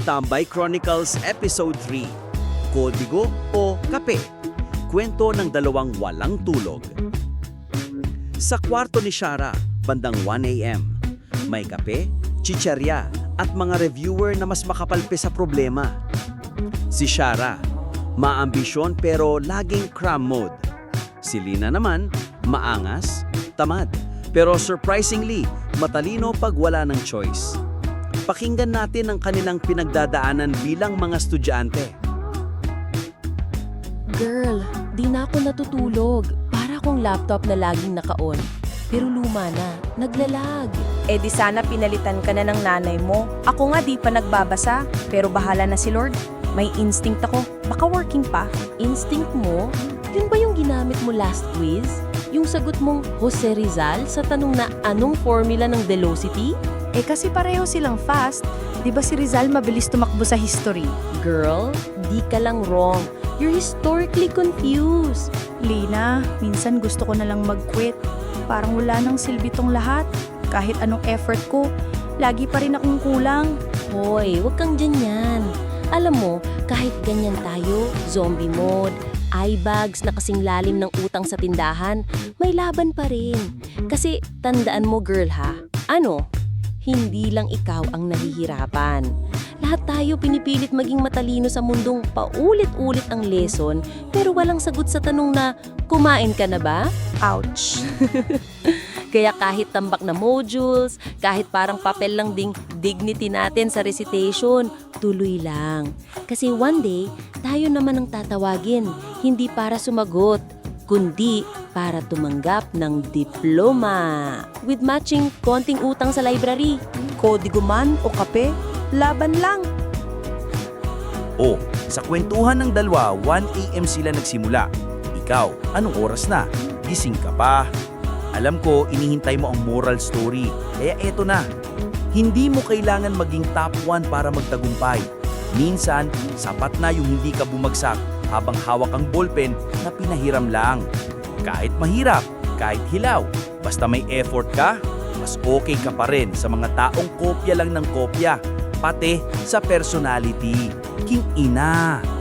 Tambay Chronicles Episode 3, Kodigo o Kape, kwento ng dalawang walang tulog. Sa kwarto ni Shara, bandang 1 a.m., may kape, chicherya at mga reviewer na mas makapalpi sa problema. Si Shara, maambisyon pero laging cram mode. Si Lina naman, maangas, tamad, pero surprisingly, matalino pag wala ng choice. Pakinggan natin ang kanilang pinagdadaanan bilang mga estudyante. Girl, di na ako natutulog. Para akong laptop na laging naka-on. Pero luma na, naglalag. Eh di sana pinalitan ka na ng nanay mo. Ako nga di pa nagbabasa, pero bahala na si Lord. May instinct ako, baka working pa. Instinct mo? Yun ba yung ginamit mo last quiz? Yung sagot mong Jose Rizal sa tanong na anong formula ng velocity? Eh kasi pareho silang fast. Di ba si Rizal mabilis tumakbo sa history? Girl, di ka lang wrong. You're historically confused. Lina, minsan gusto ko na lang mag-quit. Parang wala nang silbi tong lahat. Kahit anong effort ko, lagi pa rin akong kulang. Hoy, wag kang ganyan. Alam mo, kahit ganyan tayo, zombie mode, eye bags na kasing lalim ng utang sa tindahan, may laban pa rin. Kasi tandaan mo girl ha, hindi lang ikaw ang nahihirapan. Lahat tayo pinipilit maging matalino sa mundong paulit-ulit ang lesson pero walang sagot sa tanong na, kumain ka na ba? Ouch. Kaya kahit tambak na modules, kahit parang papel lang ding dignity natin sa recitation, tuloy lang. Kasi one day, tayo naman ang tatawagin, hindi para sumagot, kundi para tumanggap ng diploma. With matching konting utang sa library. Kodigo man o kape, laban lang. Oh, sa kwentuhan ng dalawa, 1 a.m. sila nagsimula. Ikaw, anong oras na? Gising ka pa? Alam ko, inihintay mo ang moral story. Kaya eto na. Hindi mo kailangan maging top 1 para magtagumpay. Minsan, sapat na yung hindi ka bumagsak habang hawak ang ballpen na pinahiram lang. Kahit mahirap, kahit hilaw, basta may effort ka, mas okay ka pa rin sa mga taong kopya lang ng kopya, pati sa personality. King ina!